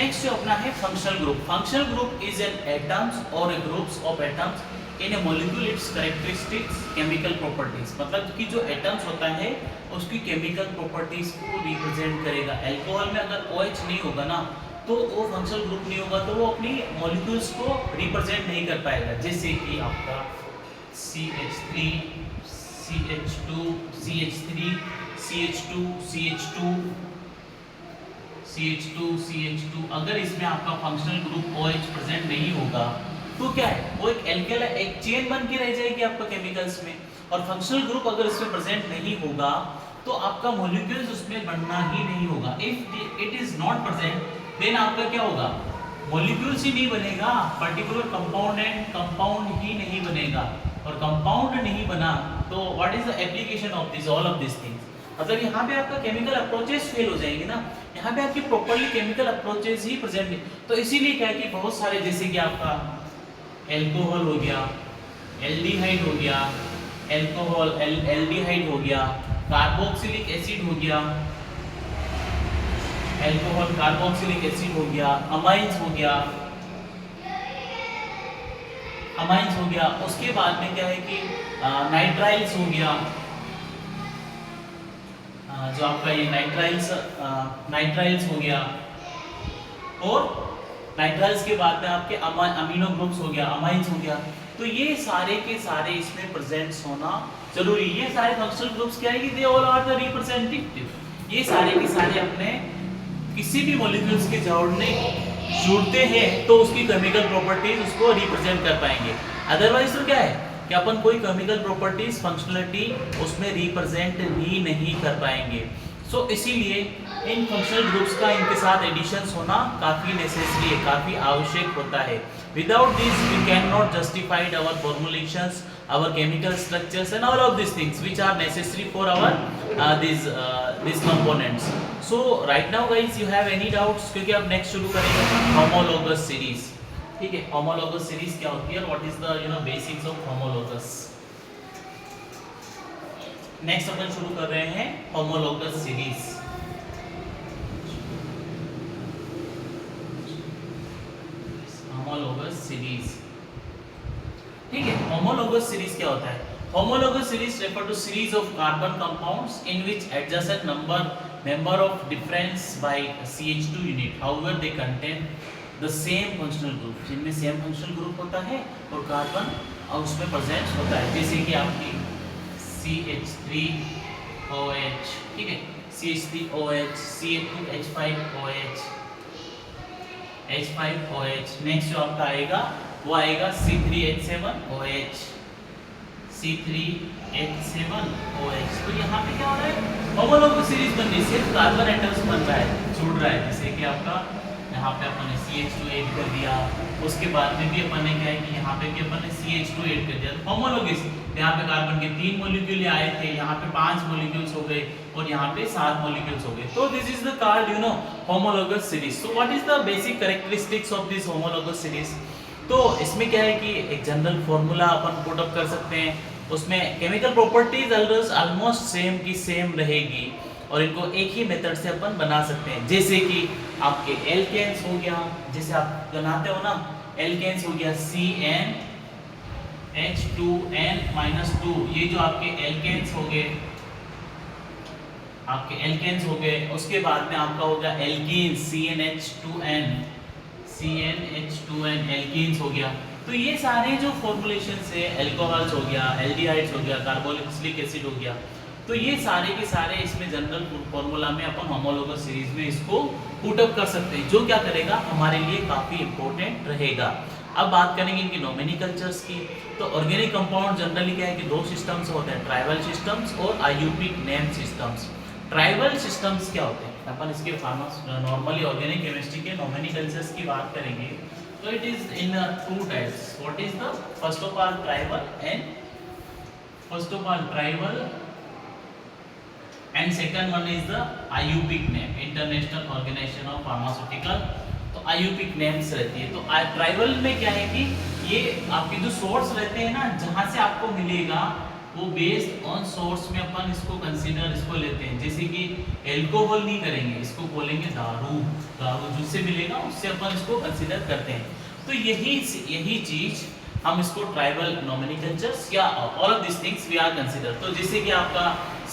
Next जो अपना है functional group. Functional group is an atoms or groups of atoms in a molecule its characteristics chemical properties, मतलब कि जो atoms होता है उसकी केमिकल प्रॉपर्टीज को रिप्रेजेंट करेगा। अल्कोहल में अगर OH नहीं होगा ना तो वो फंक्शनल ग्रुप नहीं होगा, तो वो अपनी मॉलिक्यूल्स को रिप्रेजेंट नहीं कर पाएगा। जैसे कि आपका CH3 CH2 CH3 CH2 CH2 CH2 CH2, अगर इसमें आपका फंक्शनल ग्रुप OH प्रेजेंट नहीं होगा तो क्या है, वो एक एल्केल एक चेन बन के रह जाएगी आपका केमिकल्स में। और फंक्शनल ग्रुप अगर इसमें प्रेजेंट नहीं होगा तो आपका मॉलिक्यूल्स उसमें बनना ही नहीं होगा। If it is not present then आपका क्या होगा, मॉलिक्यूल्स ही नहीं बनेगा, पर्टिकुलर कंपाउंड एंड कंपाउंड ही नहीं बनेगा। और कंपाउंड नहीं बना तो what is the application of this all of this things, मतलब यहाँ पे आपका केमिकल अप्रोचेस फेल हो जाएंगे ना, यहाँ पे आपकी प्रॉपर्ली केमिकल अप्रोचेस ही प्रेजेंट नहीं। तो इसीलिए क्या है कि बहुत सारे जैसे कि आपका एल्कोहल हो गया, एल्डिहाइड हो गया, एल्कोहल एल्डिहाइड हो गया, कार्बोक्सिलिक एसिड हो गया, एल्कोहल कार्बोक्सिलिक एसिड हो गया, अमाइंस हो गया, अमाइंस हो गया। उसके बाद में क्या है कि नाइट्राइल्स हो गया, जो आपका ये नाइट्राइल्स हो गया, और नाइट्राइल्स के बाद में आपके अमीनो ग्रुप्स हो गया, अमाइंस हो गया। तो ये सारे के सारे इसमें प्रेजेंट्स होना जरूरी। ये सारे फंक्शनल ग्रुप्स क्या है कि they all are the representative, ये सारे के सारे अपने किसी भी मॉलिक्यूल्स के जुड़ते हैं तो उसकी केमिकल प्रॉपर्टीज उसको रिप्रेजेंट कर पाएंगे। अदरवाइज तो क्या है कि अपन कोई केमिकल प्रॉपर्टीज फंक्शनलिटी उसमें रिप्रेजेंट ही नहीं कर पाएंगे। सो इसीलिए इन फंक्शनल ग्रुप्स का इनके साथ एडिशंस होना काफी नेसेसरी है, काफी आवश्यक होता है। Without this we can not justified our formulations, our chemical structures and all of these things which are necessary for our these components. So right now guys you have any doubts, क्योंकि अब next शुरू करेंगे homologous series। ठीक है, homologous series क्या होती है, what is the basics of homologous। next अपन शुरू कर रहे हैं homologous series। homologous series, ठीक है। होमोलोगस सीरीज क्या होता है, homologous series refer to series of carbon compounds in which adjacent member of difference by CH2 unit, however they contain the same functional group, जिनमें सेम फंक्शनल ग्रुप होता है और carbon उसमें प्रेजेंट होता है। जैसे कि आपकी CH3OH, ठीक है, CH3OH, CH2H5OH, H5OH। नेक्स्ट जो आपका आएगा वो आएगा C3H7OH, C3H7OH। तो यहाँ पे क्या हो रहा है, होमोलोगस सीरीज बन रही है, सिर्फ कार्बन एटम्स बन रहा है, जुड़ रहा है। जैसे कि आपका यहाँ पे अपन ने CH2 ऐड कर दिया, उसके बाद में भी अपन ने क्या है कि यहाँ पे भी अपन ने CH2 ऐड कर दिया। होमोलोगस, यहाँ पे कार्बन के 3 मॉलिक्यूल आए थे, यहाँ पे 5 मॉलिक्यूल्स हो गए और यहाँ पे 7 मॉलिक्यूल्स हो गए। तो this is the called homologous series. So what is the basic characteristics of this homologous series. तो इसमें क्या है कि एक जनरल फॉर्मूला अपन पुट अप कर सकते हैं, उसमें केमिकल प्रॉपर्टीज ऑलमोस्ट सेम की सेम रहेगी और इनको एक ही मेथड से अपन बना सकते हैं। जैसे कि आपके एल्केन्स हो गया, जैसे आप बनाते हो ना, एल्केन्स हो गया CnH2n-2, ये जो आपके एल्केन्स हो गए, आपके एल्केन्स हो गए। उसके बाद में आपका हो गया एल्कीन्स, CnH2n एल्कीन्स हो गया। तो ये सारे जो फॉर्मुलेशंस है, अल्कोहल्स हो गया, एल्डिहाइड्स हो गया, कार्बोक्सिलिक एसिड हो गया, तो ये सारे के सारे इसमें जनरल फॉर्मूला में अपन होमोलोगस सीरीज में इसको पुट अप कर सकते हैं, जो क्या करेगा हमारे लिए काफी इंपॉर्टेंट रहेगा। अब बात करेंगे इनकी नोमेनक्लेचर्स की। तो ऑर्गेनिक कंपाउंड जनरली क्या है कि 2 सिस्टम्स होते हैं, ट्राइबल सिस्टम्स और IUPAC name systems. Tribal systems क्या होते हैं, अपन इसके नॉर्मली ऑर्गेनिक केमिस्ट्री के नोमेनक्लेचर्स की बात करेंगे तो it is in 2 types. What is the first of all trivial and second one is the IUPAC name, international organisation of pharmaceutical. तो आईयूपीएक नेम्स रहती है। तो ट्राइबल में क्या है कि ये आपके जो सोर्स रहते हैं ना, जहां से आपको मिलेगा वो बेस्ड ऑन सोर्स में अपन इसको कंसीडर इसको लेते हैं। जैसे कि एल्कोहल नहीं करेंगे, इसको बोलेंगे दारू, दारू जिससे मिलेगा उससे अपन इसको कंसीडर करते हैं। तो यही चीज हम इसको ट्राइबल नॉमेनक्लेचर्स या all of this things we are consider. तो जैसे कि आपका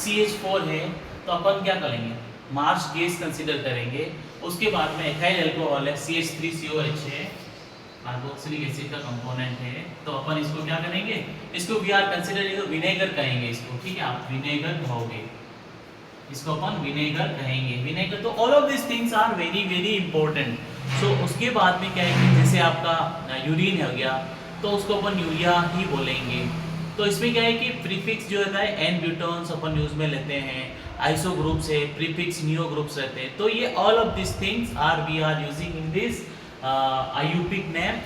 CH4 है तो अपन क्या करेंगे, मार्च गैस कंसीडर करेंगे। उसके बाद में एथाइल अल्कोहल है, CH3COH है, कार्बोक्सिलिक एसिड का कंपोनेंट है, तो अपन इसको क्या करेंगे, इसको वी आर कंसीडर विनेगर कहेंगे इसको, ठीक है, आप विनेगर कहोगे, इसको अपन विनेगर कहेंगे, विनेगर। तो all of this things are very very important. So उसके बाद में क्या है कि जैसे आपका यूरिन हो गया तो उसको अपन यूरिया ही बोलेंगे। तो इसमें क्या है कि प्रीफिक्स जो रहता है एन ब्यूटोन्स अपन यूज में लेते हैं, आइसो ग्रुप्स है, प्रीफिक्स नियो ग्रुप्स रहते हैं। तो ये all of this things are we are using in this IUPAC name,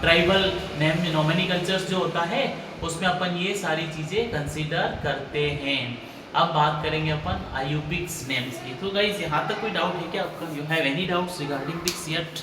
trivial name nomenclatures जो होता है उसमें अपन ये सारी चीजें कंसीडर करते हैं। अब बात करेंगे अपन IUPAC नेम्स की। तो गाइस यहाँ तक कोई डाउट है क्या आपका? You have any doubts regarding this yet?